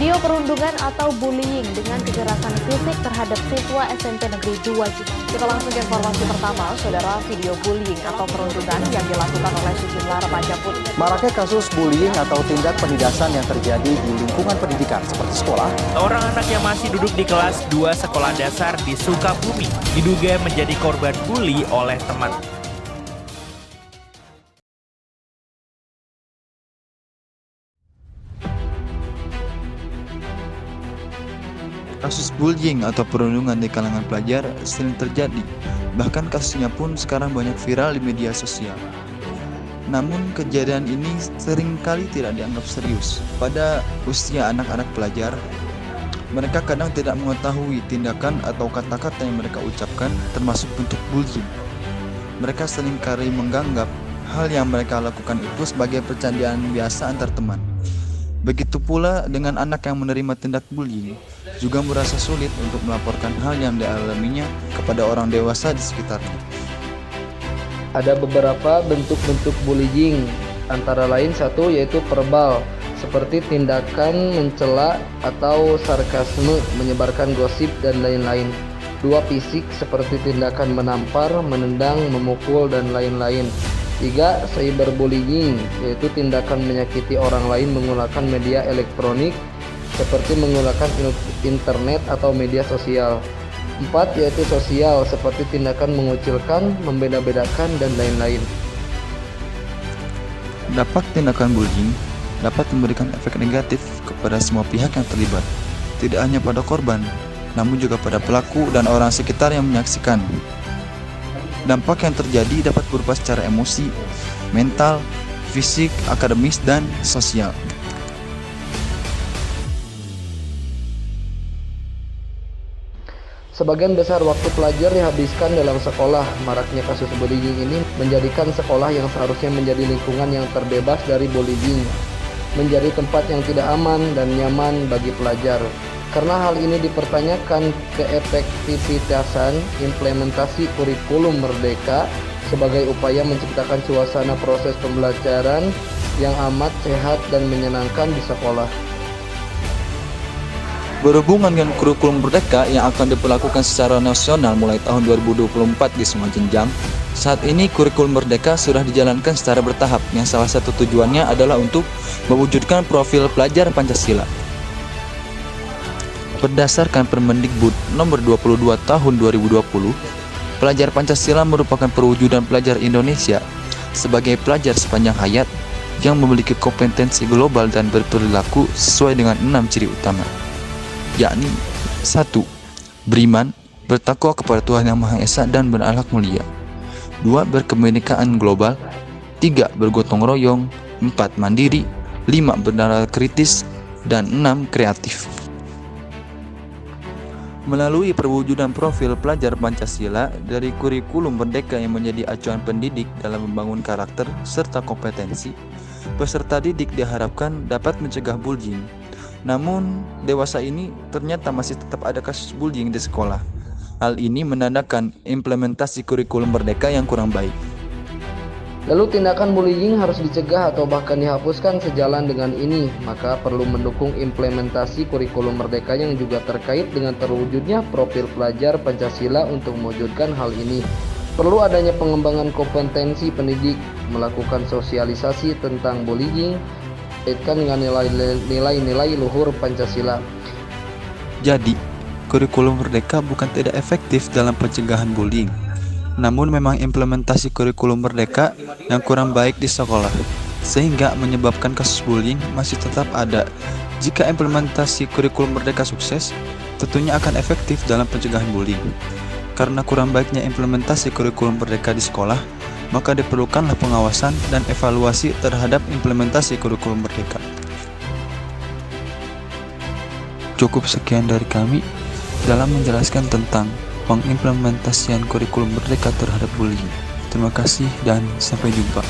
Video perundungan atau bullying dengan kekerasan fisik terhadap siswa SMP Negeri 2 Cimahi. Kita langsung ke informasi pertama, saudara. Video bullying atau perundungan yang dilakukan oleh sejumlah remaja pun. Maraknya kasus bullying atau tindak penindasan yang terjadi di lingkungan pendidikan seperti sekolah. Seorang anak yang masih duduk di kelas 2 sekolah dasar di Sukabumi diduga menjadi korban bully oleh teman. Kasus bullying atau perundungan di kalangan pelajar sering terjadi, bahkan kasusnya pun sekarang banyak viral di media sosial. Namun kejadian ini seringkali tidak dianggap serius. Pada usia anak-anak pelajar, mereka kadang tidak mengetahui tindakan atau kata-kata yang mereka ucapkan termasuk bentuk bullying. Mereka seringkali menganggap hal yang mereka lakukan itu sebagai percandaan biasa antar teman. Begitu pula dengan anak yang menerima tindak bullying, juga merasa sulit untuk melaporkan hal yang dialaminya kepada orang dewasa di sekitarnya. Ada beberapa bentuk-bentuk bullying, antara lain satu yaitu verbal, seperti tindakan mencela atau sarkasme, menyebarkan gosip dan lain-lain. Dua, fisik, seperti tindakan menampar, menendang, memukul dan lain-lain. Tiga, cyberbullying, yaitu tindakan menyakiti orang lain menggunakan media elektronik seperti menggunakan internet atau media sosial. Empat, yaitu sosial, seperti tindakan mengucilkan, membeda-bedakan dan lain-lain. Dampak tindakan bullying dapat memberikan efek negatif kepada semua pihak yang terlibat, tidak hanya pada korban, namun juga pada pelaku dan orang sekitar yang menyaksikan. Dampak yang terjadi dapat berupa secara emosi, mental, fisik, akademis, dan sosial. Sebagian besar waktu pelajar dihabiskan dalam sekolah. Maraknya kasus bullying ini menjadikan sekolah yang seharusnya menjadi lingkungan yang terbebas dari bullying menjadi tempat yang tidak aman dan nyaman bagi pelajar. Karena hal ini dipertanyakan keefektivitasan implementasi kurikulum Merdeka sebagai upaya menciptakan suasana proses pembelajaran yang amat sehat dan menyenangkan di sekolah. Berhubungan dengan kurikulum Merdeka yang akan diberlakukan secara nasional mulai tahun 2024 di semua jenjang, saat ini kurikulum Merdeka sudah dijalankan secara bertahap, yang salah satu tujuannya adalah untuk mewujudkan profil pelajar Pancasila. Berdasarkan Permendikbud nomor 22 tahun 2020, pelajar Pancasila merupakan perwujudan pelajar Indonesia sebagai pelajar sepanjang hayat yang memiliki kompetensi global dan berperilaku sesuai dengan 6 ciri utama, yakni 1. Beriman, bertakwa kepada Tuhan Yang Maha Esa dan berakhlak mulia. 2. Berkebinekaan global. 3. Bergotong royong. 4. Mandiri. 5. Bernalar kritis. Dan 6. Kreatif. Melalui perwujudan profil pelajar Pancasila dari kurikulum Merdeka yang menjadi acuan pendidik dalam membangun karakter serta kompetensi, peserta didik diharapkan dapat mencegah bullying. Namun, dewasa ini ternyata masih tetap ada kasus bullying di sekolah. Hal ini menandakan implementasi kurikulum Merdeka yang kurang baik. Lalu tindakan bullying harus dicegah atau bahkan dihapuskan. Sejalan dengan ini, maka perlu mendukung implementasi kurikulum Merdeka yang juga terkait dengan terwujudnya profil pelajar Pancasila. Untuk mewujudkan hal ini, perlu adanya pengembangan kompetensi pendidik, melakukan sosialisasi tentang bullying, kaitkan dengan nilai-nilai luhur Pancasila. Jadi, kurikulum Merdeka bukan tidak efektif dalam pencegahan bullying, namun memang implementasi kurikulum Merdeka yang kurang baik di sekolah, sehingga menyebabkan kasus bullying masih tetap ada. Jika implementasi kurikulum Merdeka sukses, tentunya akan efektif dalam pencegahan bullying. Karena kurang baiknya implementasi kurikulum Merdeka di sekolah, maka diperlukanlah pengawasan dan evaluasi terhadap implementasi kurikulum Merdeka. Cukup sekian dari kami dalam menjelaskan tentang pengimplementasian kurikulum Merdeka terhadap bullying. Terima kasih dan sampai jumpa.